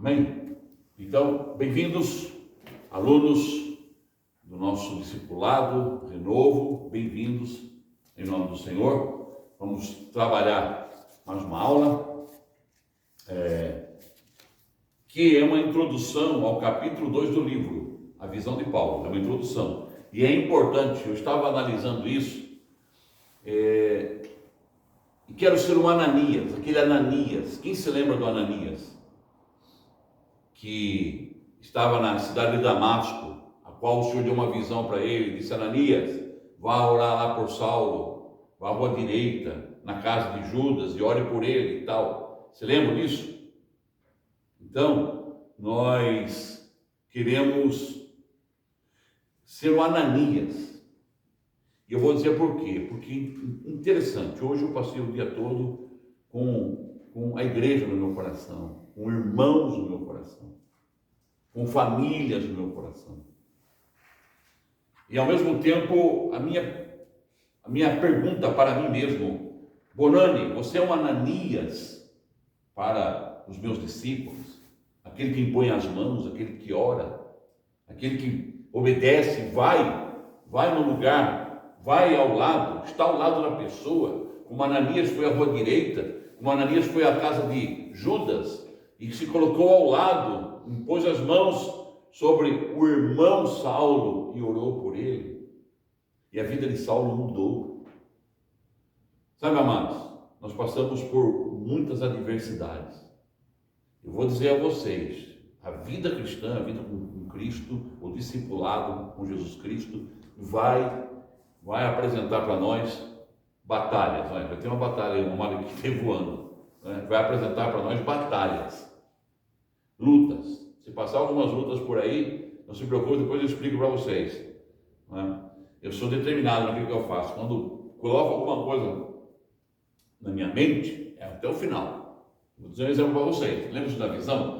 Amém? Então, bem-vindos, alunos do nosso discipulado Renovo, bem-vindos em nome do Senhor. Vamos trabalhar mais uma aula, que é uma introdução ao capítulo 2 do livro, A Visão de Paulo. É uma introdução. E é importante, eu estava analisando isso, e quero ser um Ananias, aquele Ananias. Quem se lembra do Ananias? Que estava na cidade de Damasco, a qual o Senhor deu uma visão para ele, disse: Ananias, vá orar lá por Saulo, vá à rua direita, na casa de Judas, e ore por ele e tal. Se lembra disso? Então, nós queremos ser o Ananias. E eu vou dizer por quê. Porque, interessante, hoje eu passei o dia todo com a igreja no meu coração, com irmãos no meu coração, com famílias no meu coração. E ao mesmo tempo, a minha pergunta para mim mesmo: Bonani, você é um Ananias para os meus discípulos? Aquele que impõe as mãos, aquele que ora, aquele que obedece, vai no lugar, vai ao lado, está ao lado da pessoa, como Ananias foi à rua direita, como Ananias foi à casa de Judas e se colocou ao lado, impôs as mãos sobre o irmão Saulo e orou por ele. E a vida de Saulo mudou. Sabe, amados, nós passamos por muitas adversidades. Eu vou dizer a vocês, a vida cristã, a vida com Cristo, o discipulado com Jesus Cristo, vai apresentar para nós batalhas. Vai ter uma batalha, uma malha que vem voando, né? Vai apresentar para nós batalhas, lutas. Se passar algumas lutas por aí, não se preocupe, depois eu explico para vocês, né? Eu sou determinado naquilo que eu faço. Quando coloco alguma coisa na minha mente, é até o final. Vou dizer um exemplo para vocês. Lembra-se da visão?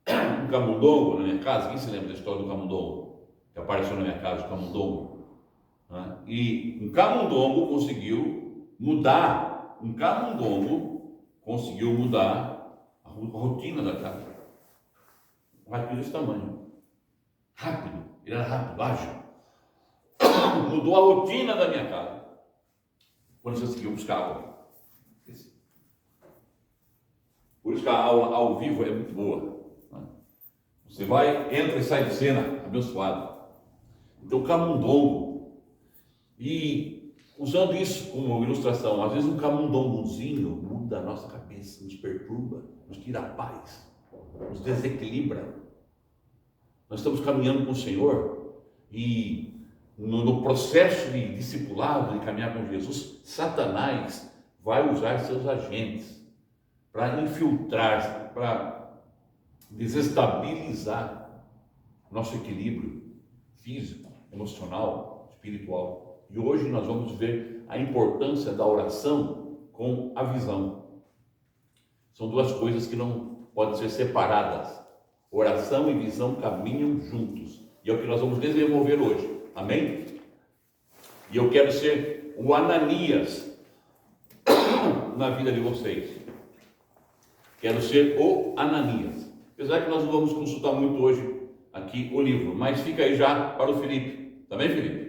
Um camundongo na minha casa. Quem se lembra da história do camundongo? Que apareceu na minha casa, o camundongo. Né? E um camundongo conseguiu mudar a rotina da casa. Rápido desse tamanho. Rápido. Ele era rápido, ágil. Mudou a rotina da minha casa. Quando você conseguiu buscar água. Por isso que a aula ao vivo é muito boa. Você vai, entra e sai de cena abençoado. Então, camundongo. E usando isso como ilustração, às vezes um camundongozinho muda a nossa cabeça, nos perturba, nos tira a paz, nos desequilibra. Nós estamos caminhando com o Senhor e no processo de discipulado, de caminhar com Jesus, Satanás vai usar seus agentes para infiltrar, para desestabilizar nosso equilíbrio físico, emocional, espiritual. E hoje nós vamos ver a importância da oração com a visão. São duas coisas que não podem ser separadas. Oração e visão caminham juntos. E é o que nós vamos desenvolver hoje. Amém? E eu quero ser o Ananias na vida de vocês. Quero ser o Ananias. Apesar que nós não vamos consultar muito hoje aqui o livro, mas fica aí já para o Felipe. Tá bem, Felipe?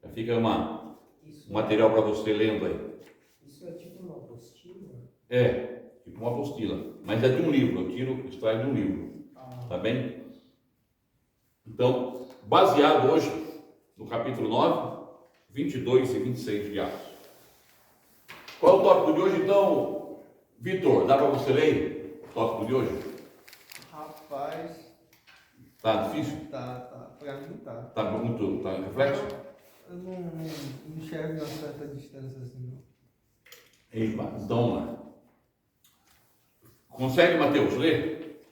Já fica um material para você lendo aí. Isso é tipo uma apostila? É, tipo uma apostila. Mas é de um livro, eu extraio de um livro. Tá bem? Então, baseado hoje no capítulo 9, 22 e 26 de Atos. Qual é o tópico de hoje, então, Vitor? Dá para você ler o tópico de hoje? Rapaz, Tá difícil? tá. Pra mim tá. Tá reflexo? Eu não enxergo a certa distância assim, não. Eita, então, lá. Consegue, Mateus, ler?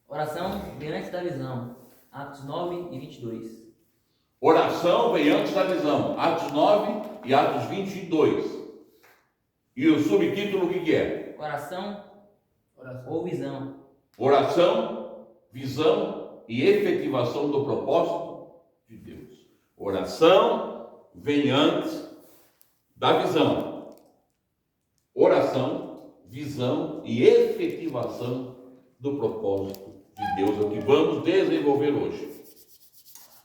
Oração vem antes da visão. Atos 9 e 22. Oração vem antes da visão. Atos 9 e Atos 22. E o subtítulo o que é? Oração ou visão. Oração, visão e efetivação do propósito de Deus. Oração vem antes da visão. Oração visão e efetivação do propósito de Deus, é o que vamos desenvolver hoje.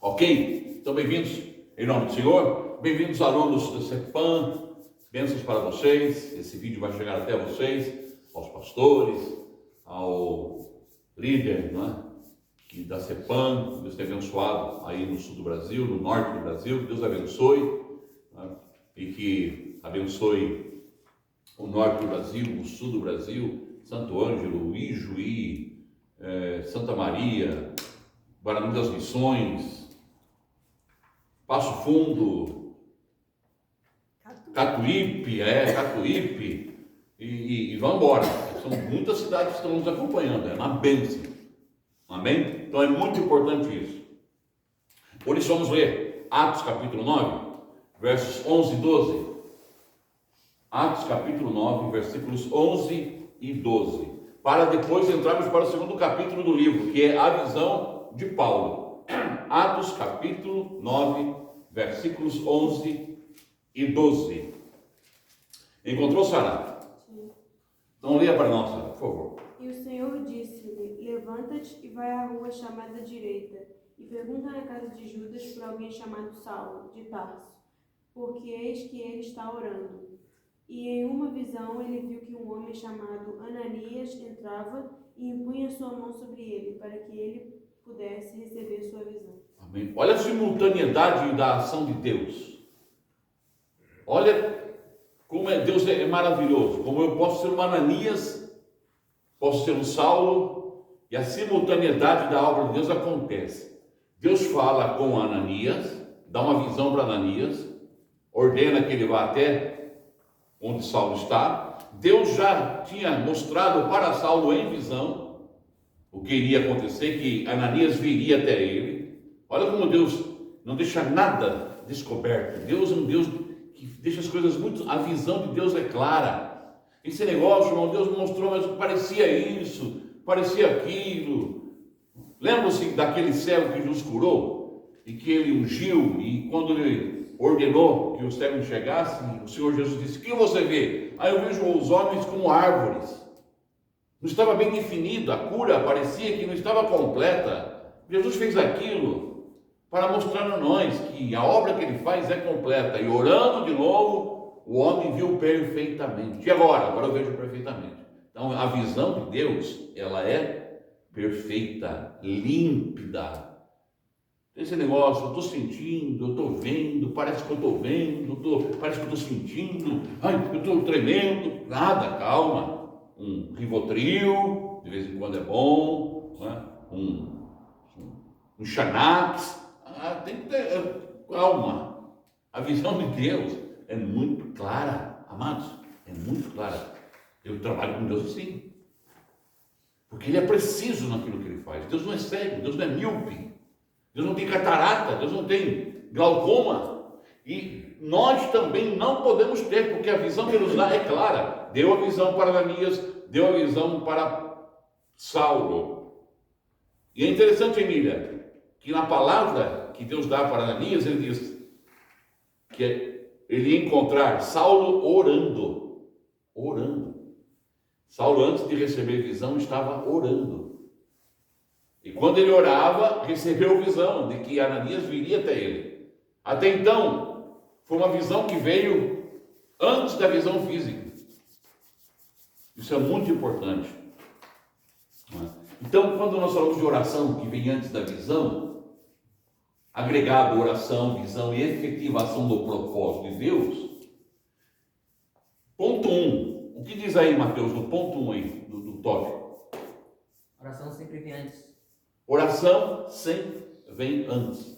Ok? Então, bem-vindos em nome do Senhor, bem-vindos alunos do CEPAM, bênçãos para vocês. Esse vídeo vai chegar até vocês, aos pastores, ao líder, que da CEPAM. Deus tenha abençoado aí no sul do Brasil, no norte do Brasil. Deus abençoe, e que abençoe o norte do Brasil, o sul do Brasil, Santo Ângelo, Ijuí, Santa Maria, Guarani das Missões, Passo Fundo, Catuípe, e vamos embora. São muitas cidades que estão nos acompanhando, é uma bênção. Amém? Então é muito importante isso. Por isso vamos ler Atos capítulo 9, versos 11 e 12. Atos capítulo 9, versículos 11 e 12. Para depois entrarmos para o segundo capítulo do livro, que é a visão de Paulo. Atos capítulo 9, versículos 11 e 12. Encontrou, Sara? Sim. Então leia para nós, Sara, por favor. E o Senhor disse-lhe: Levanta-te e vai à rua chamada direita, e pergunta na casa de Judas por alguém chamado Saulo, de Tarso, porque eis que ele está orando. E em uma visão ele viu que um homem chamado Ananias entrava e impunha sua mão sobre ele, para que ele pudesse receber sua visão. Amém. Olha a simultaneidade da ação de Deus. Olha como Deus é maravilhoso. Como eu posso ser um Ananias, posso ser um Saulo, e a simultaneidade da obra de Deus acontece. Deus fala com Ananias, dá uma visão para Ananias, ordena que ele vá até onde Saulo está. Deus já tinha mostrado para Saulo em visão o que iria acontecer, que Ananias viria até ele. Olha como Deus não deixa nada descoberto. Deus é um Deus que deixa as coisas muito... A visão de Deus é clara. Esse negócio, irmão, Deus me mostrou, mas parecia isso, parecia aquilo. Lembra-se daquele cego que Jesus curou? E que ele ungiu, e quando ele ordenou que o cego enxergasse, o Senhor Jesus disse: o que você vê? Aí eu vejo os homens como árvores. Não estava bem definido, a cura parecia que não estava completa. Jesus fez aquilo para mostrar a nós que a obra que ele faz é completa. E orando de novo, o homem viu perfeitamente. E agora eu vejo perfeitamente. Então a visão de Deus, ela é perfeita, límpida. Esse negócio, eu estou sentindo, eu estou vendo, parece que eu estou vendo, parece que eu estou sentindo, eu estou tremendo. Nada, calma. Um Rivotril, de vez em quando é bom, um Xanax. Tem que ter calma. A visão de Deus é muito clara, amados, é muito clara. Eu trabalho com Deus assim, porque Ele é preciso naquilo que Ele faz. Deus não é cego, Deus não é míope. Deus não tem catarata, Deus não tem glaucoma, e nós também não podemos ter, porque a visão que Ele nos dá é clara. Deu a visão para Ananias, deu a visão para Saulo. E é interessante, Emília, que na palavra que Deus dá para Ananias, Ele diz que ele ia encontrar Saulo orando. Saulo, antes de receber visão, estava orando. E quando ele orava, recebeu visão de que Ananias viria até ele. Até então, foi uma visão que veio antes da visão física. Isso é muito importante. Então, quando nós falamos de oração que vem antes da visão, agregado oração, visão e efetivação do propósito de Deus, ponto 1. O que diz aí, Mateus, no ponto 1 aí, do tópico? Oração sempre vem antes. Oração sempre vem antes.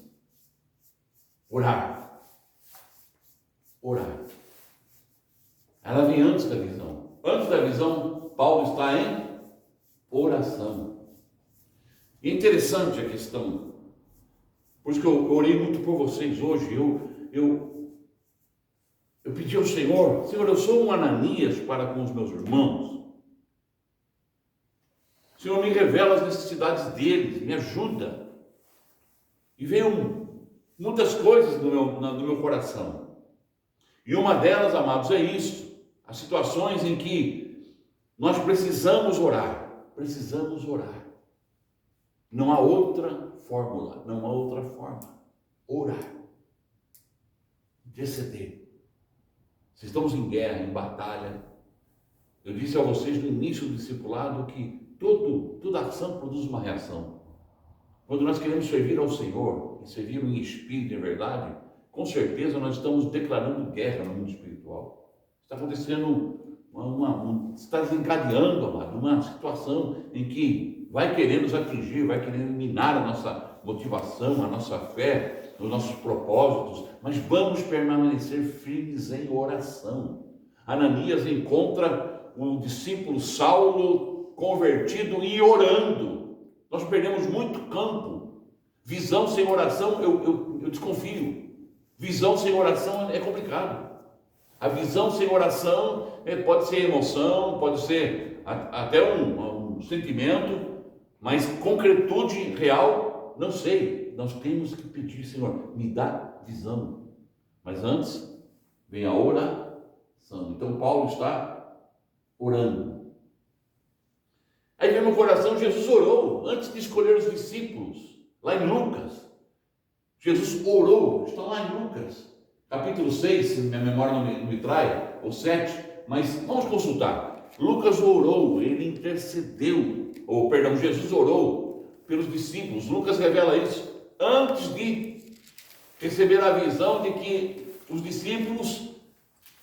Orar. Ela vem antes da visão. Antes da visão, Paulo está em oração. E é interessante a questão. Por isso que eu orei muito por vocês hoje. Eu pedi ao Senhor: Senhor, eu sou um Ananias para com os meus irmãos. Senhor, me revela as necessidades deles, me ajuda. E veio muitas coisas no meu coração. E uma delas, amados, é isso. As situações em que Nós precisamos orar. Precisamos orar. Não há outra fórmula, não há outra forma. Orar. Interceder. Se estamos em guerra, em batalha, eu disse a vocês no início do discipulado que toda ação produz uma reação. Quando nós queremos servir ao Senhor, e servir em espírito e em verdade, com certeza nós estamos declarando guerra no mundo espiritual. Está acontecendo está desencadeando, amado, uma situação em que vai querer nos atingir, vai querer minar a nossa motivação, a nossa fé, os nossos propósitos, mas vamos permanecer firmes em oração. Ananias encontra o discípulo Saulo convertido e orando. Nós perdemos muito campo. Visão sem oração, eu desconfio. Visão sem oração é complicado. A visão sem oração pode ser emoção, pode ser até um sentimento, mas concretude real, não sei. Nós temos que pedir, Senhor, me dá visão. Mas antes, vem a oração. Então Paulo está orando. Aí vem no coração, Jesus orou, antes de escolher os discípulos, lá em Lucas. Jesus orou, está lá em Lucas. Capítulo 6, se minha memória não me trai, ou 7, mas vamos consultar. Lucas orou, ele intercedeu, Jesus orou pelos discípulos. Lucas revela isso antes de receber a visão de que os discípulos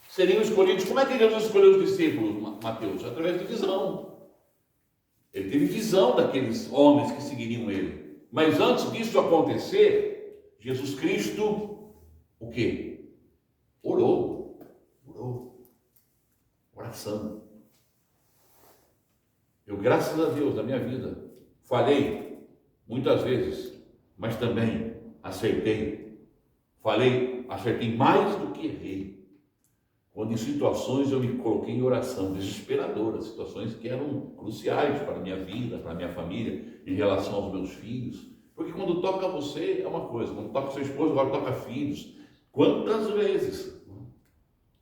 seriam escolhidos. Como é que Jesus escolheu os discípulos, Mateus? Através de visão. Ele teve visão daqueles homens que seguiriam ele. Mas antes disso acontecer, Jesus Cristo, o quê? Orou. Oração. Eu, graças a Deus, na minha vida, falhei muitas vezes, mas também acertei. Acertei mais do que errei. Quando em situações eu me coloquei em oração desesperadoras, situações que eram cruciais para a minha vida, para a minha família, em relação aos meus filhos. Porque quando toca você é uma coisa, quando toca seu esposo, agora toca filhos. Quantas vezes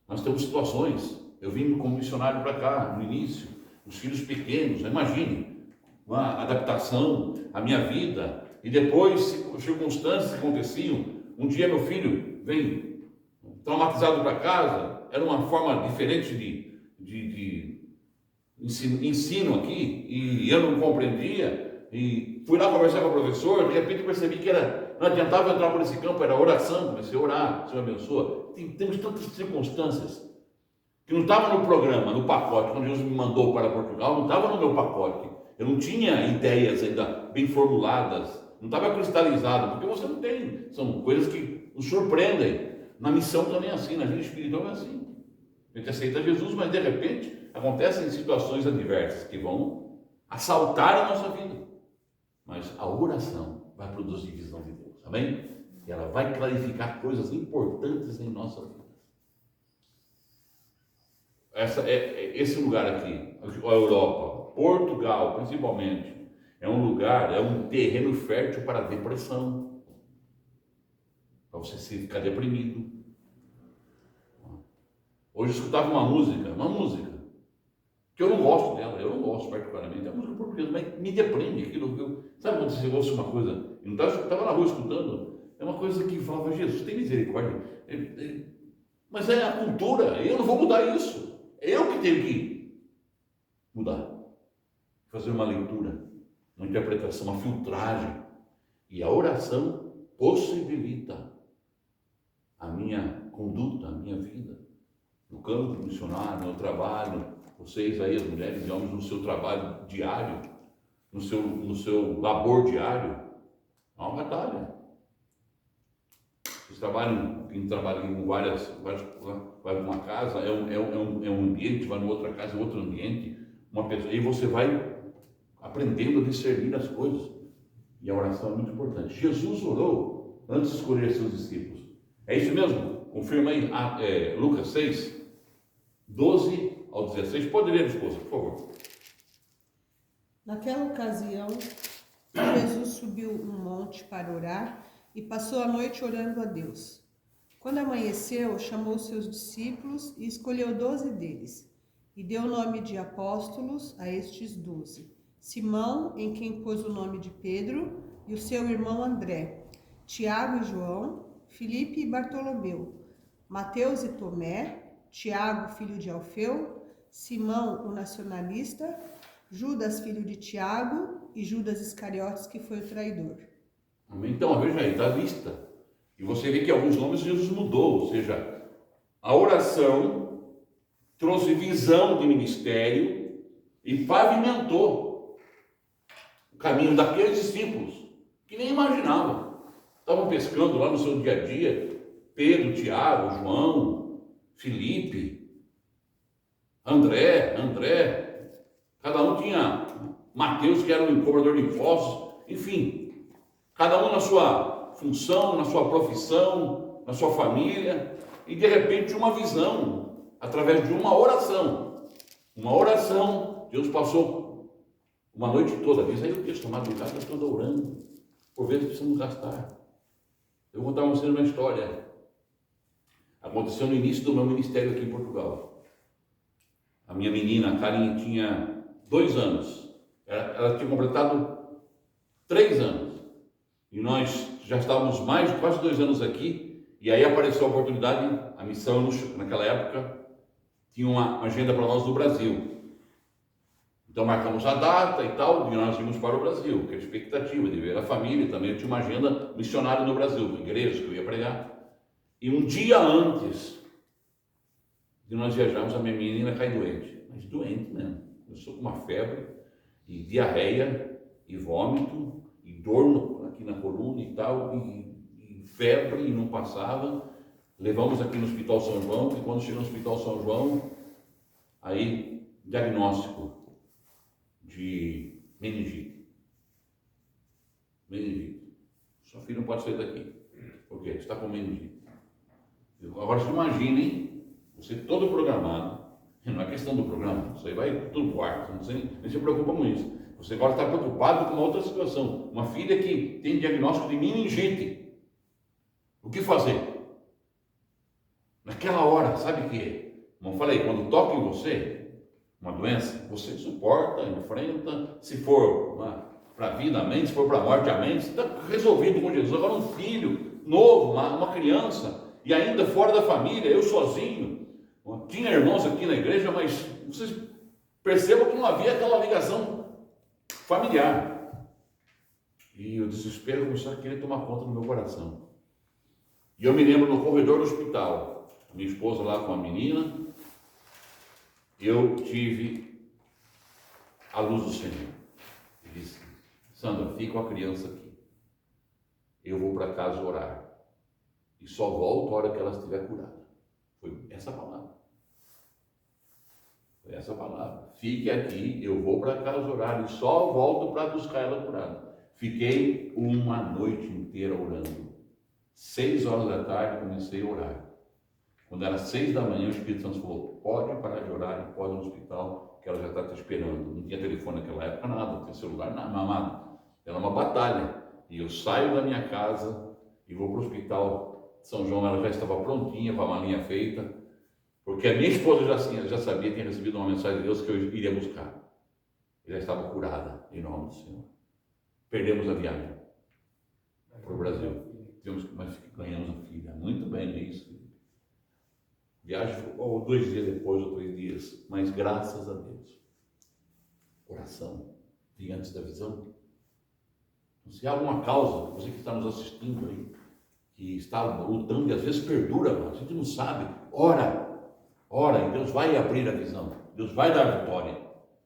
nós temos situações, eu vim como missionário para cá, no início, os filhos pequenos, imagine, uma adaptação à minha vida, e depois circunstâncias que aconteciam. Um dia meu filho vem traumatizado para casa, era uma forma diferente de ensino aqui, e eu não compreendia, e fui lá conversar com o professor, de repente percebi que não adiantava entrar por esse campo, era oração, comecei a orar, Senhor abençoa. Temos tantas circunstâncias que não estava no programa, no pacote, quando Jesus me mandou para Portugal, não estava no meu pacote, eu não tinha ideias ainda bem formuladas, não estava cristalizado, porque você não tem, são coisas que nos surpreendem. Na missão também é assim, na vida espiritual é assim. A gente aceita Jesus, mas de repente acontecem situações adversas que vão assaltar a nossa vida. Mas a oração vai produzir visão de Deus, amém? E ela vai clarificar coisas importantes em nossa vida. Esse lugar aqui, a Europa, Portugal principalmente, é um lugar, é um terreno fértil para a depressão, para você ficar deprimido. Hoje eu escutava uma música, que eu não gosto dela, eu não gosto particularmente, é uma música portuguesa, mas me deprime aquilo. Sabe quando você ouve uma coisa, eu não estava na rua escutando, é uma coisa que falava, Jesus, tem misericórdia. Mas é a cultura, eu não vou mudar isso, eu que tenho que mudar, fazer uma leitura, uma interpretação, uma filtragem, e a oração possibilita a minha conduta, a minha vida, no campo missionário, no trabalho, vocês aí, as mulheres e homens, no seu trabalho diário, no seu labor diário, é uma batalha. Vocês trabalham, quem trabalha em vai para uma casa, é um ambiente, vai em outra casa, é outro ambiente, uma pessoa, e você vai aprendendo a discernir as coisas. E a oração é muito importante. Jesus orou antes de escolher seus discípulos. É isso mesmo? Confirma aí, Lucas 6, 12 ao 16. Pode ler, esposa, por favor. Naquela ocasião, Jesus subiu um monte para orar e passou a noite orando a Deus. Quando amanheceu, chamou seus discípulos e escolheu 12 deles, e deu o nome de apóstolos a estes 12: Simão, em quem pôs o nome de Pedro, e o seu irmão André, Tiago e João, Filipe e Bartolomeu, Mateus e Tomé, Tiago, filho de Alfeu, Simão, o nacionalista, Judas, filho de Tiago, e Judas Iscariotes, que foi o traidor. Amém? Então, veja aí, está lista. E você vê que alguns nomes Jesus mudou, ou seja, a oração trouxe visão de ministério e pavimentou o caminho daqueles discípulos que nem imaginavam. Estavam pescando lá no seu dia a dia, Pedro, Tiago, João, Filipe, André, cada um tinha Mateus, que era um cobrador de impostos, enfim, cada um na sua função, na sua profissão, na sua família, e de repente uma visão, através de uma oração. Uma oração, Deus passou uma noite toda, diz aí o texto, a madrugada toda orando, por vezes precisamos gastar. Eu vou contar uma história. Aconteceu no início do meu ministério aqui em Portugal. A minha menina, a Karin, tinha 2 anos. Ela tinha completado 3 anos. E nós já estávamos quase 2 anos aqui. E aí apareceu a oportunidade, a missão, naquela época, tinha uma agenda para nós no Brasil. Então marcamos a data e tal, e nós íamos para o Brasil, que era a expectativa de ver a família. Também eu tinha uma agenda missionária no Brasil, igrejas que eu ia pregar. E um dia antes de nós viajarmos, a minha menina cai doente. Mas doente mesmo. Começou com uma febre, e diarreia, e vômito, e dor aqui na coluna e tal, e febre, e não passava. Levamos aqui no Hospital São João, e quando chegou no Hospital São João, aí, diagnóstico de meningite. Sua filha não pode sair daqui. Por quê? Está com meningite. Agora você imagina, hein? Você todo programado, não é questão do programa, você vai tudo pro quarto, você nem se preocupa com isso. Você agora está preocupado com uma outra situação. Uma filha que tem diagnóstico de meningite. O que fazer? Naquela hora, sabe o que? Como eu falei, quando toca em você uma doença, você suporta, enfrenta. Se for para a vida, amém. Se for para a morte, amém. Você está resolvido com Jesus. Agora um filho novo, uma criança, e ainda fora da família, eu sozinho. Tinha irmãos aqui na igreja, mas vocês percebam que não havia aquela ligação familiar. E o desespero começou a querer tomar conta do meu coração. E eu me lembro no corredor do hospital, minha esposa lá com a menina, eu tive a luz do Senhor. Ele disse: Sandra, fica com a criança aqui. Eu vou para casa orar. E só volto a hora que ela estiver curada. Foi essa palavra. Fique aqui, eu vou para casa orar e só volto para buscar ela curada. Fiquei uma noite inteira orando. 6 horas da tarde comecei a orar. Quando era 6 da manhã, o Espírito Santo falou: pode parar de orar e pode ir no hospital, que ela já está te esperando. Não tinha telefone naquela época, nada, não tinha celular, nada, amado. Era uma batalha. E eu saio da minha casa e vou para o hospital São João. Ela já estava prontinha, com a malinha feita, porque a minha esposa já sabia, tinha recebido uma mensagem de Deus que eu iria buscar. Ela estava curada, em nome do Senhor. Perdemos a viagem para o Brasil. Mas ganhamos a filha. Muito bem, é isso. Viagem foi 2 dias depois, ou 3 dias. Mas graças a Deus. Oração. Vinha antes da visão. Então, se há alguma causa, você que está nos assistindo aí, que está lutando e às vezes perdura, a gente não sabe. Ora, e Deus vai abrir a visão. Deus vai dar a vitória.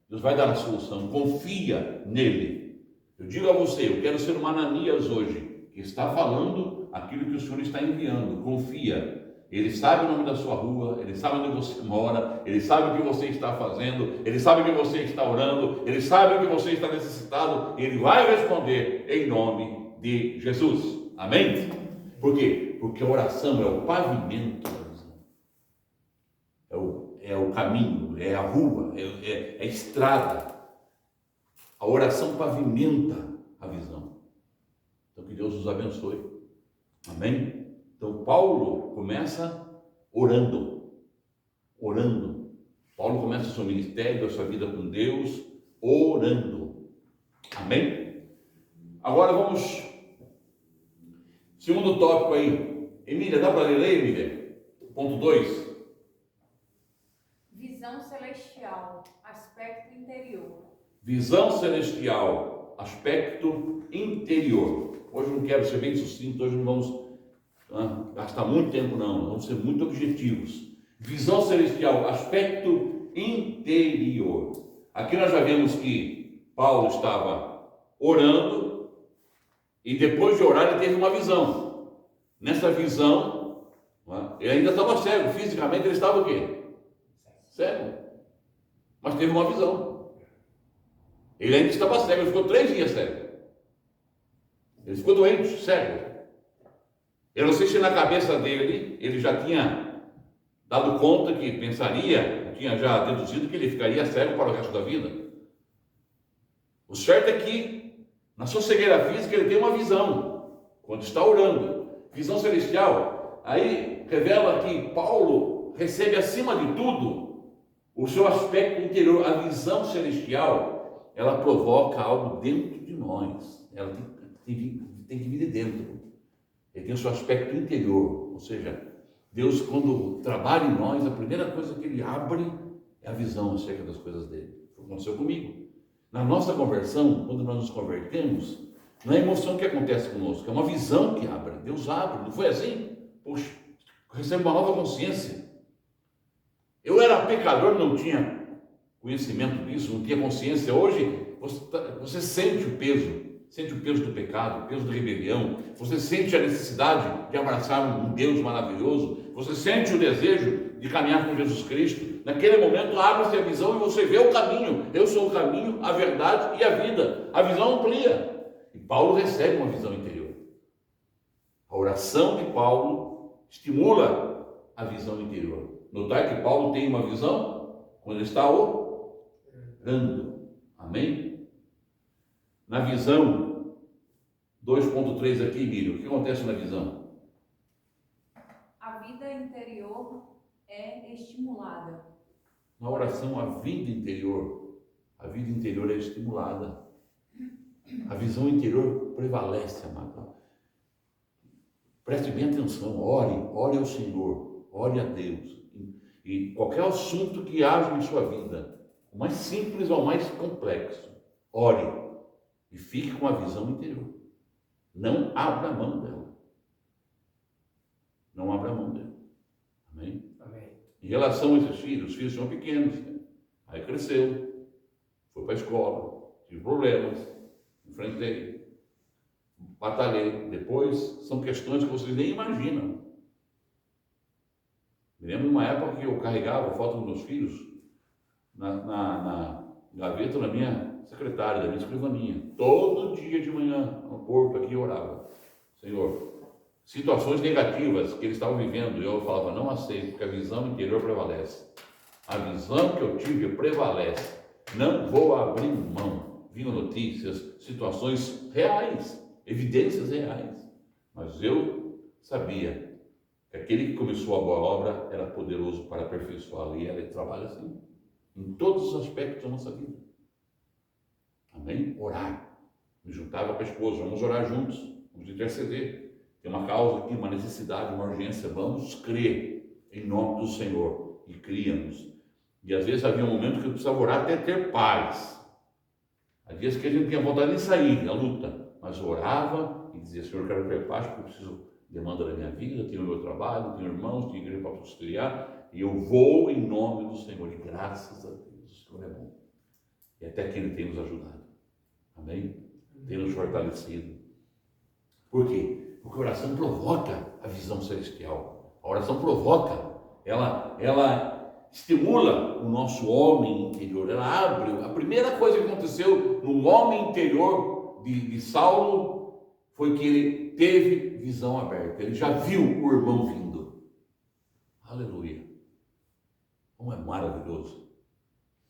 Deus vai dar a solução. Confia nele. Eu digo a você, eu quero ser uma Ananias hoje, que está falando aquilo que o Senhor está enviando. Confia. Ele sabe o nome da sua rua, ele sabe onde você mora, ele sabe o que você está fazendo, ele sabe o que você está orando, ele sabe o que você está necessitado. Ele vai responder em nome de Jesus. Amém? Por quê? Porque a oração é o pavimento da visão. É o caminho, é a rua, é a estrada. A oração pavimenta a visão. Então que Deus nos abençoe. Amém? Então Paulo começa orando. Paulo começa o seu ministério, a sua vida com Deus, orando. Amém? Agora vamos, segundo tópico aí. Emília, dá para ler aí, Emília? Ponto 2. Visão celestial, aspecto interior. Visão celestial, aspecto interior. Hoje eu não quero ser bem sucinto, hoje não vamos gastar muito tempo não, vamos ser muito objetivos. Visão celestial, aspecto interior. Aqui nós já vimos que Paulo estava orando e depois de orar ele teve uma visão. Nessa visão, ele ainda estava cego, fisicamente ele estava o quê? Cego. Mas teve uma visão. Ele ainda estava cego, ele ficou 3 dias cego. Ele ficou doente, cego. Eu não sei se na cabeça dele ele já tinha dado conta que pensaria, tinha já deduzido que ele ficaria cego para o resto da vida. O certo é que na sua cegueira física ele tem uma visão quando está orando, visão celestial. Aí revela que Paulo recebe acima de tudo o seu aspecto interior. A visão celestial, ela provoca algo dentro de nós, ela tem que vir de dentro. Ele tem o seu aspecto interior, ou seja, Deus, quando trabalha em nós, a primeira coisa que ele abre é a visão acerca das coisas dele. Foi o que aconteceu comigo. Na nossa conversão, quando nós nos convertemos, não é a emoção que acontece conosco, é uma visão que abre. Deus abre, não foi assim? Poxa, recebe uma nova consciência. Eu era pecador, não tinha conhecimento disso, não tinha consciência. Hoje, você sente o peso do pecado, o peso da rebelião, você sente a necessidade de abraçar um Deus maravilhoso, você sente o desejo de caminhar com Jesus Cristo. Naquele momento abre-se a visão e você vê o caminho. Eu sou o caminho, a verdade e a vida. A visão amplia. E Paulo recebe uma visão interior. A oração de Paulo estimula a visão interior. Notar que Paulo tem uma visão quando ele está orando. Amém? Na visão 2.3 aqui, Miriam, o que acontece na visão? A vida interior é estimulada. Na oração, a vida interior é estimulada. A visão interior prevalece, amado. Preste bem atenção, ore ao Senhor, ore a Deus. E qualquer assunto que haja em sua vida, o mais simples ou o mais complexo, ore. E fique com a visão interior. Não abra mão dela. Não abra mão dela. Amém? Amém. Em relação a esses filhos, os filhos são pequenos. Né? Aí cresceu, foi para a escola, tive problemas, enfrentei, batalhei. Depois são questões que vocês nem imaginam. Me lembro de uma época que eu carregava a foto dos meus filhos na gaveta da minha secretária, da minha escrivaninha. Todo dia de manhã, no porto aqui, eu orava. Senhor, situações negativas que eles estavam vivendo, eu falava, não aceito, porque a visão interior prevalece. A visão que eu tive prevalece. Não vou abrir mão. Vinham notícias, situações reais, evidências reais. Mas eu sabia que aquele que começou a boa obra era poderoso para aperfeiçoá-la. E ele trabalha assim, em todos os aspectos da nossa vida. Amém? Orar. Me juntava com a esposa, vamos orar juntos, vamos interceder. Tem uma causa aqui, uma necessidade, uma urgência, vamos crer em nome do Senhor. E críamos. E às vezes havia um momento que eu precisava orar até ter paz. Há dias que a gente tinha vontade de sair da luta, mas orava e dizia, Senhor, eu quero ter paz porque eu preciso, demanda da minha vida, tenho o meu trabalho, tenho irmãos, tenho igreja para auxiliar, e eu vou em nome do Senhor. E graças a Deus, o Senhor é bom. E até que Ele tem nos ajudado. Amém? Tem nos fortalecido. Por quê? Porque a oração provoca a visão celestial. A oração provoca, ela estimula o nosso homem interior. Ela abre. A primeira coisa que aconteceu no homem interior de Saulo foi que ele teve visão aberta. Ele já viu o irmão vindo. Aleluia. Como é maravilhoso.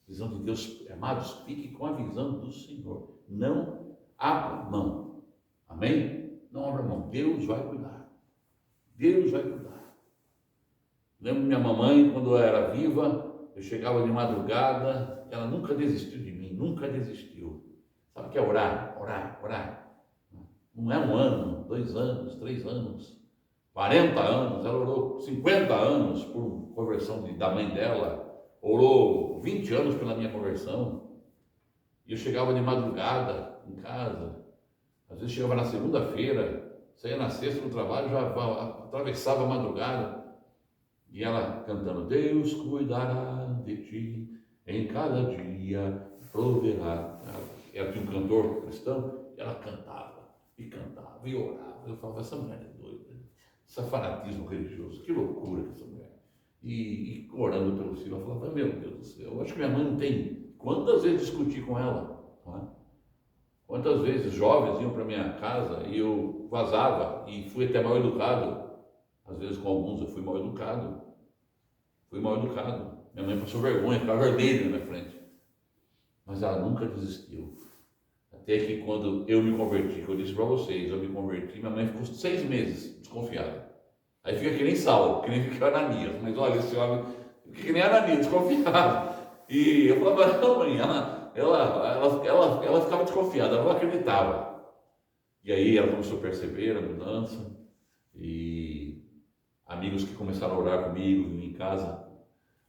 Visão de Deus, amados, fique com a visão do Senhor. Não abra mão. Amém? Não abra mão. Deus vai cuidar. Deus vai cuidar. Lembro minha mamãe, quando eu era viva, eu chegava de madrugada, ela nunca desistiu de mim, nunca desistiu. Sabe o que é orar? Orar, orar. Não é 1 ano, 2 anos, 3 anos, 40 anos, ela orou 50 anos por conversão da mãe dela, orou 20 anos pela minha conversão. E eu chegava de madrugada em casa, às vezes chegava na segunda-feira, saía na sexta no trabalho, já atravessava a madrugada, e ela cantando: Deus cuidará de ti, em cada dia proverá. Ela tinha um cantor cristão, e ela cantava, e orava. Eu falava: essa mulher é doida, esse fanatismo religioso, que loucura essa mulher. E orando pelo filho, eu falava: meu Deus do céu, eu acho que minha mãe não tem. Quantas vezes discuti com ela, não é? Quantas vezes jovens iam para minha casa e eu vazava e fui até mal educado. Às vezes com alguns eu fui mal educado. Minha mãe passou vergonha, ficava vermelha na minha frente. Mas ela nunca desistiu. Até que quando eu me converti, que eu disse para vocês, eu me converti, minha mãe ficou 6 meses desconfiada. Aí fica que nem Saulo, que nem fica Ananias. Mas olha, esse homem fica que nem Ananias, desconfiado. E eu falava: não, mãe, ela ficava desconfiada, ela não acreditava. E aí ela começou a perceber a mudança, e amigos que começaram a orar comigo, em casa,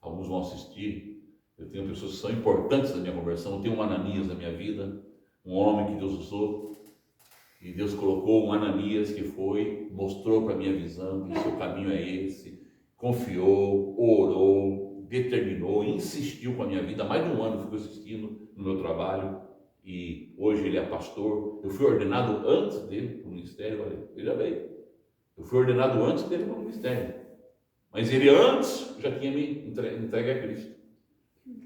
alguns vão assistir. Eu tenho pessoas que são importantes na minha conversão. Eu tenho um Ananias na minha vida, um homem que Deus usou, e Deus colocou um Ananias que mostrou para a minha visão que o seu caminho é esse, confiou, orou, determinou, insistiu com a minha vida. Há mais de 1 ano ficou insistindo no meu trabalho, e hoje ele é pastor. Eu fui ordenado antes dele para o ministério. Olha, veja bem, eu fui ordenado antes dele para o ministério, mas ele antes já tinha me entregue a Cristo.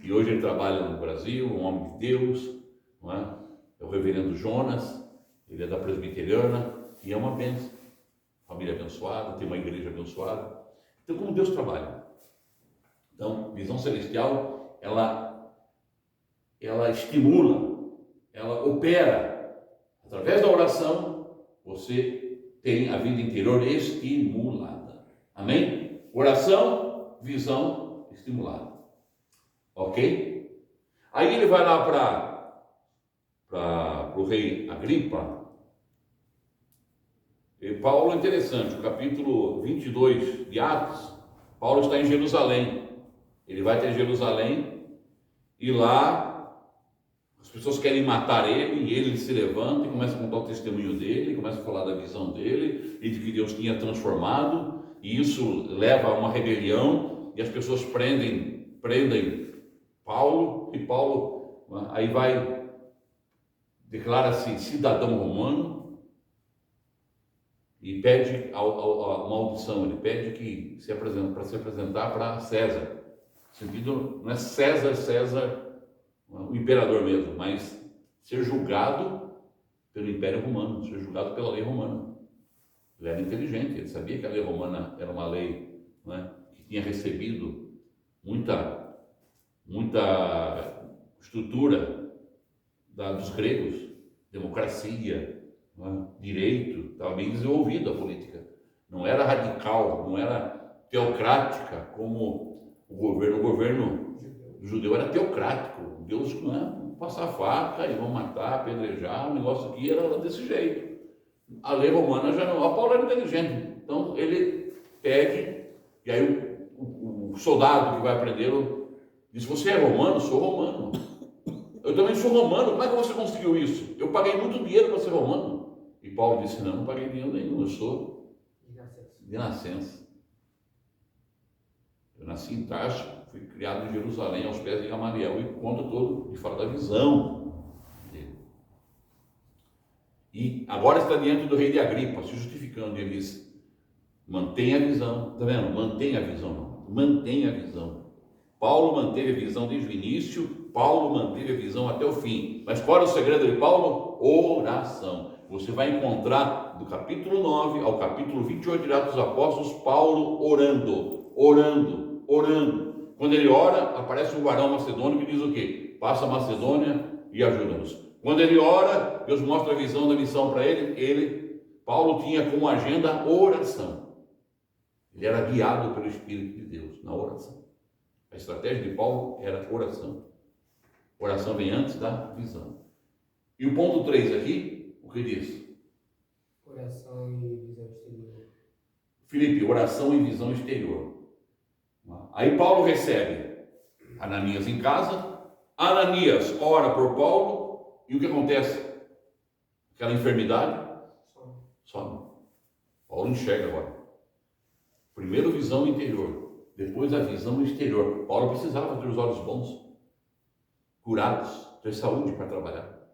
E hoje ele trabalha no Brasil, um homem de Deus, não é? É o reverendo Jonas, ele é da presbiteriana, e é uma bênção. Família abençoada, tem uma igreja abençoada. Então, como Deus trabalha? Então, visão celestial, ela estimula, ela opera. Através da oração, você tem a vida interior estimulada. Amém? Oração, visão estimulada. Ok? Aí ele vai lá para o rei Agripa. E Paulo é interessante, o capítulo 22 de Atos, Paulo está em Jerusalém. Ele vai até Jerusalém, e lá as pessoas querem matar ele, e ele se levanta e começa a contar o testemunho dele, começa a falar da visão dele e de que Deus tinha transformado, e isso leva a uma rebelião, e as pessoas prendem Paulo, e Paulo aí declara-se cidadão romano e pede uma audição. Ele pede para se apresentar para César. No sentido, não é César, o imperador mesmo, mas ser julgado pelo Império Romano, ser julgado pela lei romana. Ele era inteligente, ele sabia que a lei romana era uma lei, não é, que tinha recebido muita estrutura dos gregos, democracia, não é, direito, estava bem desenvolvida a política. Não era radical, não era teocrática como o governo judeu era teocrático. Deus não é passar faca e vão matar, apedrejar, o negócio aqui era desse jeito. A lei romana já não. A Paulo era inteligente, então ele pede, e aí o soldado que vai prendê-lo diz: você é romano? Sou romano. Eu também sou romano. Como é que você conseguiu isso? Eu paguei muito dinheiro para ser romano. E Paulo disse: não paguei dinheiro nenhum, eu sou de nascença. Eu nasci em Tarso, fui criado em Jerusalém, aos pés de Gamaliel, e conta todo, e fala da visão dele. E agora está diante do rei de Agripa, se justificando. Ele diz: mantenha a visão. Está vendo? Mantenha a visão, não. Mantenha a visão. Paulo manteve a visão desde o início, Paulo manteve a visão até o fim. Mas qual era o segredo de Paulo? Oração. Você vai encontrar do capítulo 9 ao capítulo 28 de Atos dos Apóstolos, Paulo orando. Quando ele ora, aparece um varão macedônio que diz o quê? Passa a Macedônia e ajuda-nos. Quando ele ora, Deus mostra a visão da missão para ele. Paulo tinha como agenda oração. Ele era guiado pelo Espírito de Deus na oração. A estratégia de Paulo era oração. Oração vem antes da visão. E o ponto 3 aqui, o que diz? Oração e visão exterior. Filipe, oração e visão exterior. Aí Paulo recebe Ananias em casa, Ananias ora por Paulo, e o que acontece? Aquela enfermidade some. Paulo enxerga agora. Primeiro visão interior, depois a visão exterior. Paulo precisava ter os olhos bons, curados, ter saúde para trabalhar.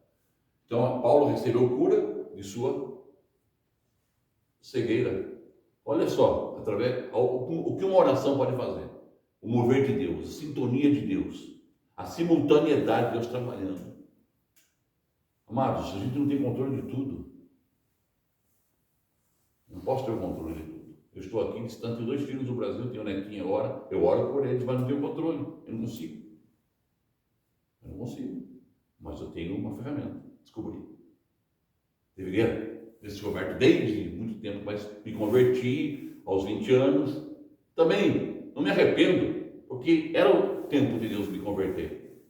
Então Paulo recebeu cura de sua cegueira. Olha só, o que uma oração pode fazer? O mover de Deus, a sintonia de Deus, a simultaneidade de Deus trabalhando. Amados, a gente não tem controle de tudo. Não posso ter o controle de tudo. Eu estou aqui distante de 2 filhos do Brasil, tenho netinha agora, eu oro por eles, mas não tenho controle. Eu não consigo. Mas eu tenho uma ferramenta. Descobri. Deveria ter descoberto desde muito tempo, mas me converti aos 20 anos. Também não me arrependo, porque era o tempo de Deus me converter.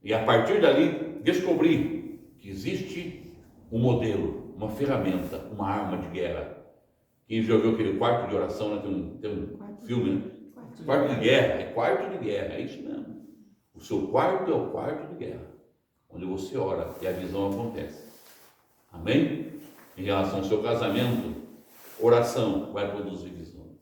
E a partir dali, descobri que existe um modelo, uma ferramenta, uma arma de guerra. Quem já ouviu aquele quarto de oração, né? Tem um filme, né? Quarto de guerra, é isso mesmo. O seu quarto é o quarto de guerra, onde você ora e a visão acontece. Amém? Em relação ao seu casamento, oração vai produzir visão.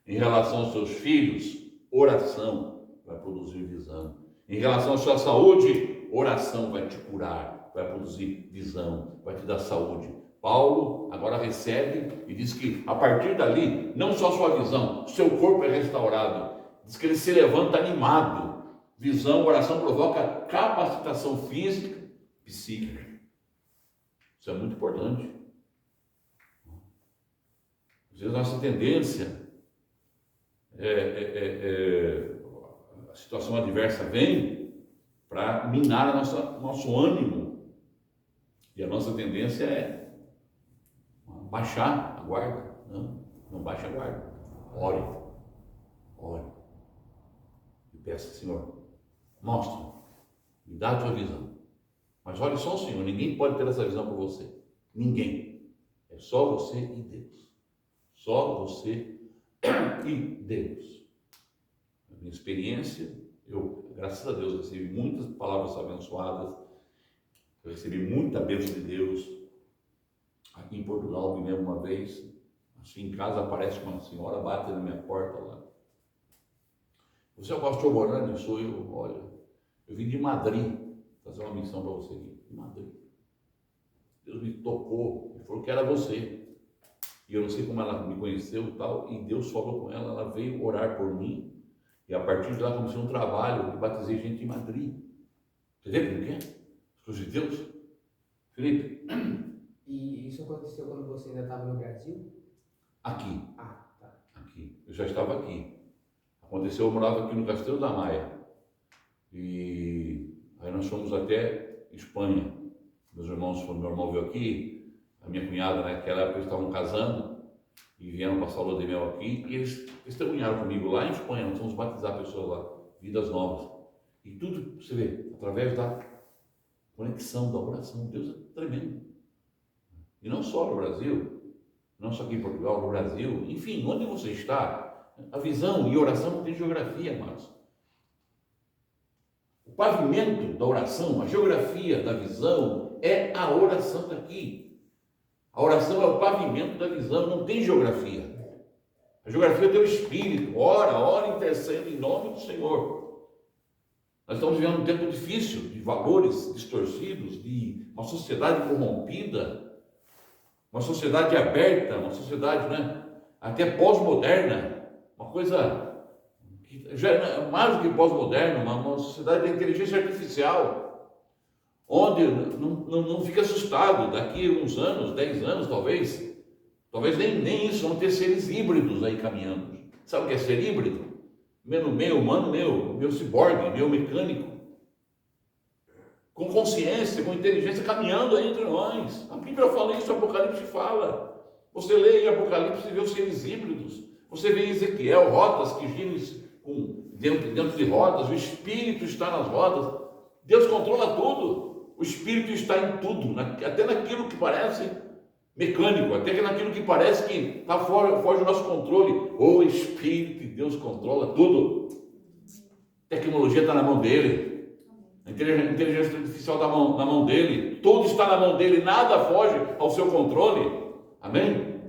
Em relação aos seus filhos, oração vai produzir visão. Em relação à sua saúde, oração vai te curar, vai produzir visão, vai te dar saúde. Paulo agora recebe e diz que a partir dali, não só sua visão, o seu corpo é restaurado. Diz que ele se levanta animado. Visão, oração provoca capacitação física, psíquica. Isso é muito importante. Às vezes nossa tendência a situação adversa vem para minar nosso ânimo. E a nossa tendência é baixar a guarda. Não baixe a guarda. Ore. E peça, Senhor, mostra, me dá a tua visão. Mas olhe só o Senhor, ninguém pode ter essa visão por você. Ninguém. É só você e Deus. Só você e Deus. Na minha experiência, eu, graças a Deus, recebi muitas palavras abençoadas. Eu recebi muita bênção de Deus. Aqui em Portugal, me lembro uma vez, assim em casa aparece uma senhora, bate na minha porta lá. Você é o pastor Morani? Sou eu. Olha, eu vim de Madrid fazer uma missão para você aqui. De Madrid. Deus me tocou e falou que era você. E eu não sei como ela me conheceu e tal. E Deus falou com ela, ela veio orar por mim. E a partir de lá comecei um trabalho e batizei gente em Madrid. Você vê como que é? As coisas de Deus. Felipe. E isso aconteceu quando você ainda estava no Brasil? Aqui. Ah, tá. Aqui. Eu já estava aqui. Aconteceu, eu morava aqui no Castelo da Maia. E aí nós fomos até Espanha. Meu irmão veio aqui, a minha cunhada, naquela época, eles estavam casando e vieram passar a lua de mel aqui. E eles testemunharam comigo lá em Espanha. Nós fomos batizar pessoas lá, vidas novas. E tudo, você vê, através da conexão, da oração. Deus é tremendo. E não só no Brasil, não só aqui em Portugal, no Brasil, enfim, onde você está, a visão e oração não tem geografia, amados. O pavimento da oração, a geografia da visão é a oração daqui. A oração é o pavimento da visão, não tem geografia. A geografia é teu espírito, ora, intercede em nome do Senhor. Nós estamos vivendo um tempo difícil, de valores distorcidos, de uma sociedade corrompida, uma sociedade aberta, uma sociedade, até pós-moderna, uma coisa que já é mais do que pós-moderna, uma sociedade da inteligência artificial, onde não fica assustado, daqui a uns anos, 10 anos talvez nem isso, vão ter seres híbridos aí caminhando. Sabe o que é ser híbrido? Meio humano, meu ciborgue, meu mecânico, com consciência, com inteligência, caminhando aí entre nós. A Bíblia fala isso, o Apocalipse fala. Você lê em Apocalipse e vê os seres híbridos. Você vê em Ezequiel rotas que giram dentro de rodas, o Espírito está nas rodas. Deus controla tudo. O Espírito está em tudo, até naquilo que parece mecânico, até naquilo que parece que foge do nosso controle. O Espírito de Deus controla tudo. A tecnologia está na mão dele. A inteligência artificial está na mão dele. Tudo está na mão dele, nada foge ao seu controle. Amém?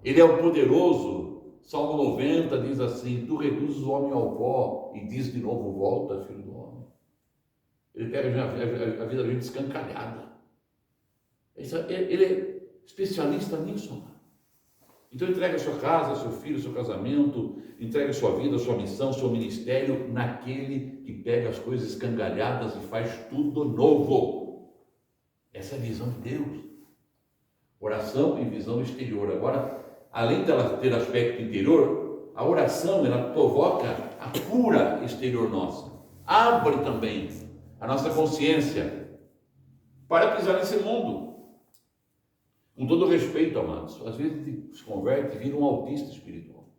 Ele é o poderoso. Salmo 90 diz assim: tu reduzes o homem ao pó e diz de novo: volta, filho do homem. Ele pega a vida da gente escancalhada. Ele é especialista nisso. Então entrega a sua casa, seu filho, seu casamento, entrega a sua vida, a sua missão, seu ministério naquele que pega as coisas escangalhadas e faz tudo novo. Essa é a visão de Deus. Oração e visão exterior. Agora, além dela ter aspecto interior, a oração, ela provoca a cura exterior nossa. Abre também a nossa consciência para pisar nesse mundo. Com todo respeito, amados, às vezes a gente se converte e vira um autista espiritual.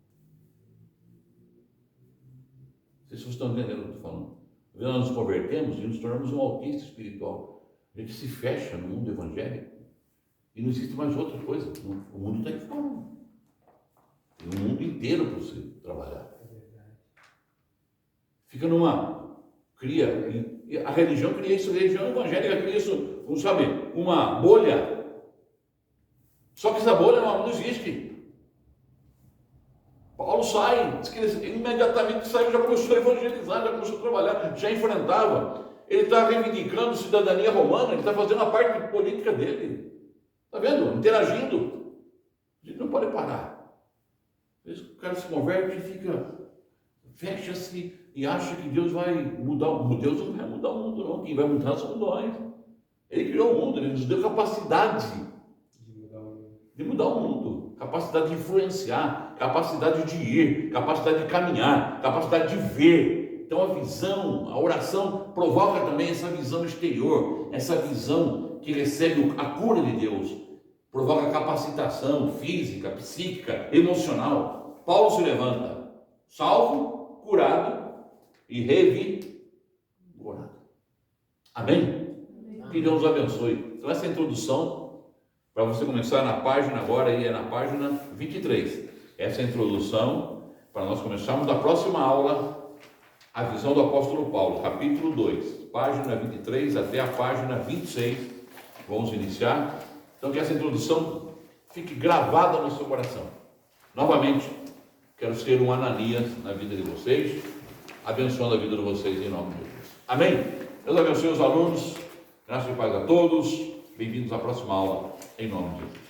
Vocês estão entendendo o que eu estou falando? Nós nos convertemos e nos tornamos um autista espiritual. A gente se fecha no mundo evangélico e não existe mais outra coisa. O mundo está aqui fora. Tem um mundo inteiro para você trabalhar. Fica a religião cria isso, a religião evangélica cria isso, sabe, uma bolha. Só que essa bolha não existe. Paulo sai, diz que ele imediatamente saiu, já começou a evangelizar, já começou a trabalhar, já enfrentava. Ele está reivindicando cidadania romana, ele está fazendo a parte política dele. Está vendo? Interagindo. A gente não pode parar. Às vezes o cara se converte e fecha-se e acha que Deus vai mudar o mundo. Deus não vai mudar o mundo, não. Quem vai mudar somos nós. Ele criou o mundo, ele nos deu capacidade de mudar o mundo, capacidade de influenciar, capacidade de ir, capacidade de caminhar, capacidade de ver. Então a visão, a oração provoca também essa visão exterior, essa visão que recebe a cura de Deus, provoca capacitação física, psíquica, emocional. Paulo se levanta, salvo, curado e revigorado. Amém? Que Deus nos abençoe. Então essa introdução, para você começar na página agora, e é na página 23. Essa é a introdução para nós começarmos na próxima aula, a visão do apóstolo Paulo, capítulo 2, página 23 até a página 26. Vamos iniciar. Então que essa introdução fique gravada no seu coração. Novamente, quero ser um Ananias na vida de vocês, abençoando a vida de vocês em nome de Jesus. Amém? Deus abençoe os alunos, graças e paz a todos. Bem-vindos à próxima aula, em nome de Jesus.